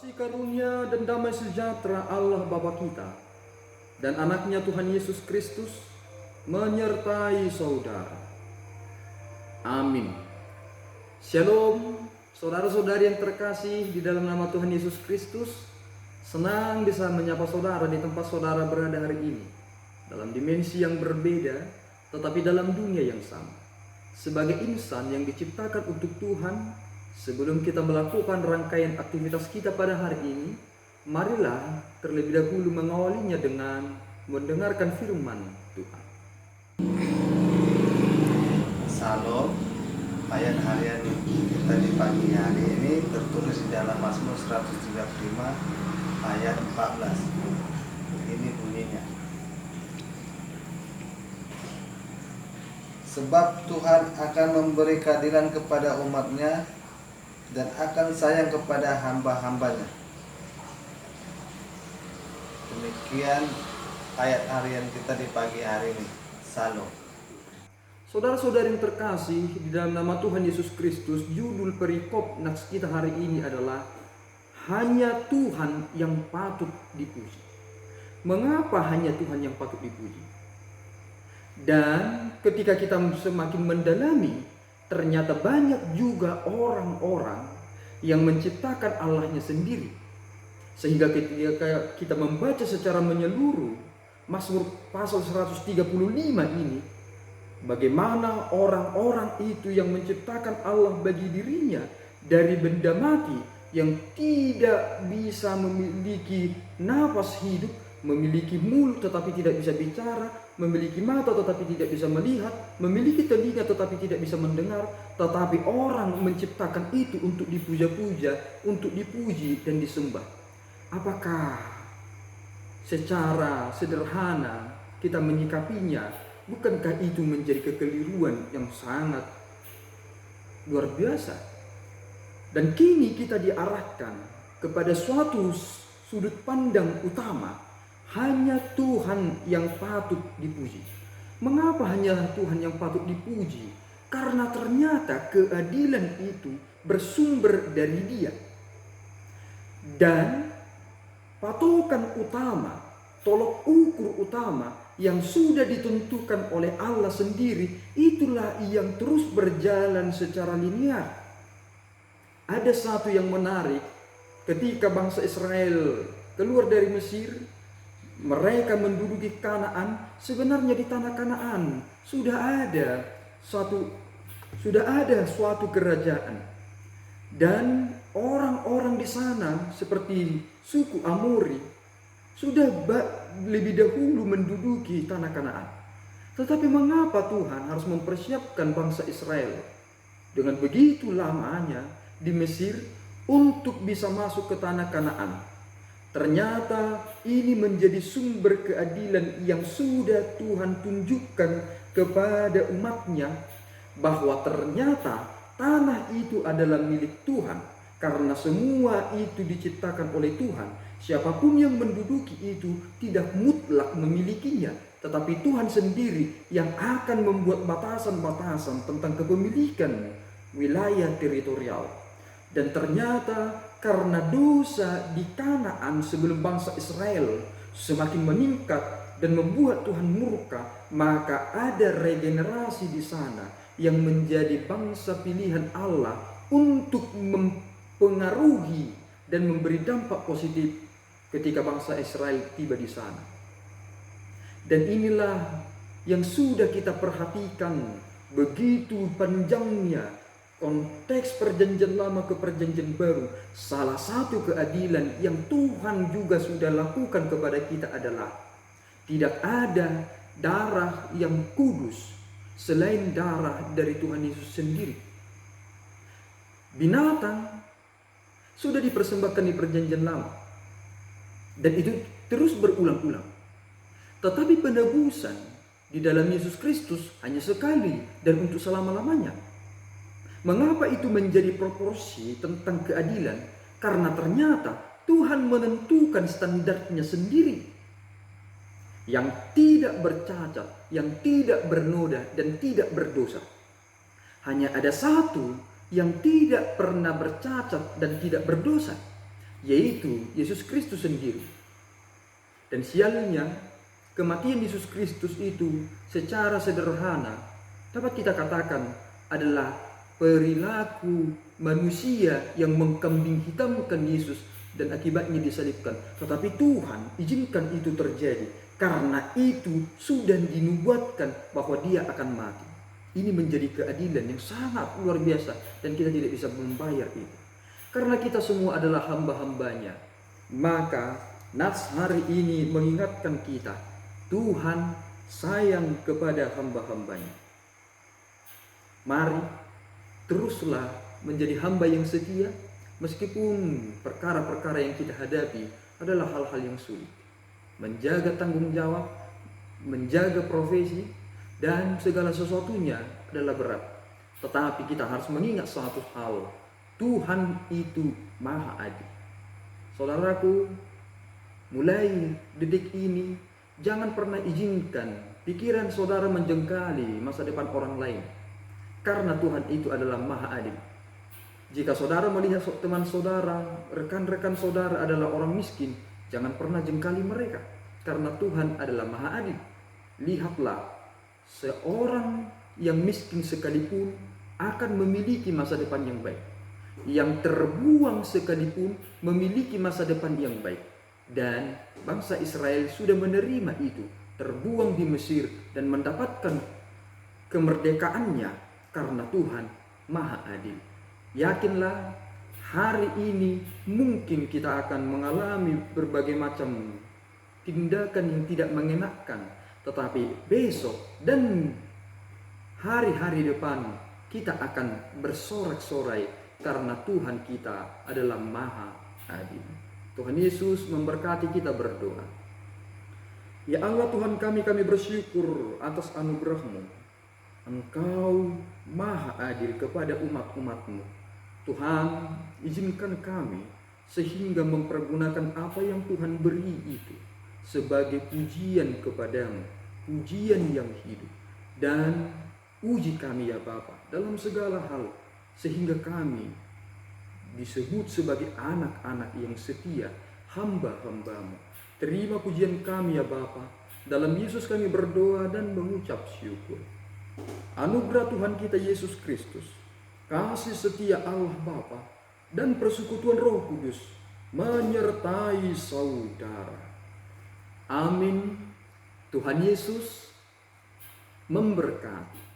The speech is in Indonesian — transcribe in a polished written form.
Kasih karunia dan damai sejahtera Allah Bapa kita dan anaknya Tuhan Yesus Kristus menyertai saudara. Amin. Shalom, saudara-saudari yang terkasih di dalam nama Tuhan Yesus Kristus. Senang bisa menyapa saudara di tempat saudara berada hari ini, dalam dimensi yang berbeda tetapi dalam dunia yang sama. Sebagai insan yang diciptakan untuk Tuhan, sebelum kita melakukan rangkaian aktivitas kita pada hari ini, marilah terlebih dahulu mengawalinya dengan mendengarkan firman Tuhan. Salam, ayat harian kita di pagi hari ini tertulis di dalam Mazmur 135 ayat 14. Ini bunyinya: sebab Tuhan akan memberi keadilan kepada umatnya dan akan sayang kepada hamba-hambanya. Demikian ayat harian kita di pagi hari ini. Salam. Saudara-saudari yang terkasih di dalam nama Tuhan Yesus Kristus, judul perikop nats kita hari ini adalah hanya Tuhan yang patut dipuji. Mengapa hanya Tuhan yang patut dipuji? Dan ketika kita semakin mendalami, ternyata banyak juga orang-orang yang menciptakan Allahnya sendiri. Sehingga ketika kita membaca secara menyeluruh Mazmur pasal 135 ini, bagaimana orang-orang itu yang menciptakan Allah bagi dirinya dari benda mati yang tidak bisa memiliki napas hidup, memiliki mulut tetapi tidak bisa bicara, memiliki mata tetapi tidak bisa melihat, memiliki telinga tetapi tidak bisa mendengar, tetapi orang menciptakan itu untuk dipuja-puja, untuk dipuji dan disembah. Apakah secara sederhana kita menyikapinya? Bukankah itu menjadi kekeliruan yang sangat luar biasa? Dan kini kita diarahkan kepada suatu sudut pandang utama, hanya Tuhan yang patut dipuji. Mengapa hanya Tuhan yang patut dipuji? Karena ternyata keadilan itu bersumber dari Dia. Dan patokan utama, tolok ukur utama yang sudah ditentukan oleh Allah sendiri, itulah yang terus berjalan secara linear. Ada satu yang menarik, ketika bangsa Israel keluar dari Mesir, mereka menduduki Kanaan. Sebenarnya di tanah Kanaan sudah ada suatu kerajaan, dan orang-orang di sana seperti suku Amori sudah lebih dahulu menduduki tanah Kanaan. Tetapi mengapa Tuhan harus mempersiapkan bangsa Israel dengan begitu lamanya di Mesir untuk bisa masuk ke tanah Kanaan? Ternyata ini menjadi sumber keadilan yang sudah Tuhan tunjukkan kepada umatnya, bahwa ternyata tanah itu adalah milik Tuhan. Karena semua itu diciptakan oleh Tuhan, siapapun yang menduduki itu tidak mutlak memilikinya, tetapi Tuhan sendiri yang akan membuat batasan-batasan tentang kepemilikan wilayah teritorial. Dan ternyata karena dosa di Kanaan sebelum bangsa Israel semakin meningkat dan membuat Tuhan murka, maka ada regenerasi di sana yang menjadi bangsa pilihan Allah untuk mempengaruhi dan memberi dampak positif ketika bangsa Israel tiba di sana. Dan inilah yang sudah kita perhatikan, begitu panjangnya konteks perjanjian lama ke perjanjian baru. Salah satu keadilan yang Tuhan juga sudah lakukan kepada kita adalah tidak ada darah yang kudus selain darah dari Tuhan Yesus sendiri. Binatang sudah dipersembahkan di perjanjian lama, dan itu terus berulang-ulang. Tetapi penebusan di dalam Yesus Kristus hanya sekali dan untuk selama-lamanya. Mengapa itu menjadi proporsi tentang keadilan? Karena ternyata Tuhan menentukan standarnya sendiri, yang tidak bercacat, yang tidak bernoda dan tidak berdosa. Hanya ada satu yang tidak pernah bercacat dan tidak berdosa, yaitu Yesus Kristus sendiri. Dan sialnya, kematian Yesus Kristus itu secara sederhana dapat kita katakan adalah perilaku manusia yang mengkambing hitamkan Yesus dan akibatnya disalibkan. Tetapi Tuhan izinkan itu terjadi karena itu sudah dinubuatkan bahwa dia akan mati. Ini menjadi keadilan yang sangat luar biasa dan kita tidak bisa membayar itu. Karena kita semua adalah hamba-hambanya, maka Nats hari ini mengingatkan kita, Tuhan sayang kepada hamba-hambanya. Mari teruslah menjadi hamba yang setia, meskipun perkara-perkara yang kita hadapi adalah hal-hal yang sulit. Menjaga tanggung jawab, menjaga profesi, dan segala sesuatunya adalah berat. Tetapi kita harus mengingat satu hal, Tuhan itu maha adil. Saudaraku, mulai detik ini jangan pernah izinkan pikiran saudara menjengkali masa depan orang lain. Karena Tuhan itu adalah maha adil. Jika saudara melihat teman saudara, rekan-rekan saudara adalah orang miskin, jangan pernah jengkali mereka. Karena Tuhan adalah maha adil. Lihatlah, seorang yang miskin sekalipun akan memiliki masa depan yang baik. Yang terbuang sekalipun memiliki masa depan yang baik. Dan bangsa Israel sudah menerima itu, terbuang di Mesir dan mendapatkan kemerdekaannya karena Tuhan maha adil. Yakinlah, hari ini mungkin kita akan mengalami berbagai macam tindakan yang tidak mengenakan, tetapi besok dan hari-hari depan kita akan bersorak-sorai karena Tuhan kita adalah maha adil. Tuhan Yesus memberkati kita berdoa. Ya Allah Tuhan kami bersyukur atas anugerah-Mu. Engkau maha adil kepada umat-umat-Mu. Tuhan, izinkan kami sehingga mempergunakan apa yang Tuhan beri itu sebagai pujian kepadamu, pujian yang hidup. Dan uji kami ya Bapa dalam segala hal, sehingga kami disebut sebagai anak-anak yang setia, hamba-hamba-Mu. Terima pujian kami ya Bapa. Dalam Yesus kami berdoa dan mengucap syukur. Anugerah Tuhan kita Yesus Kristus, kasih setia Allah Bapa, dan persekutuan Roh Kudus menyertai saudara. Amin. Tuhan Yesus memberkati.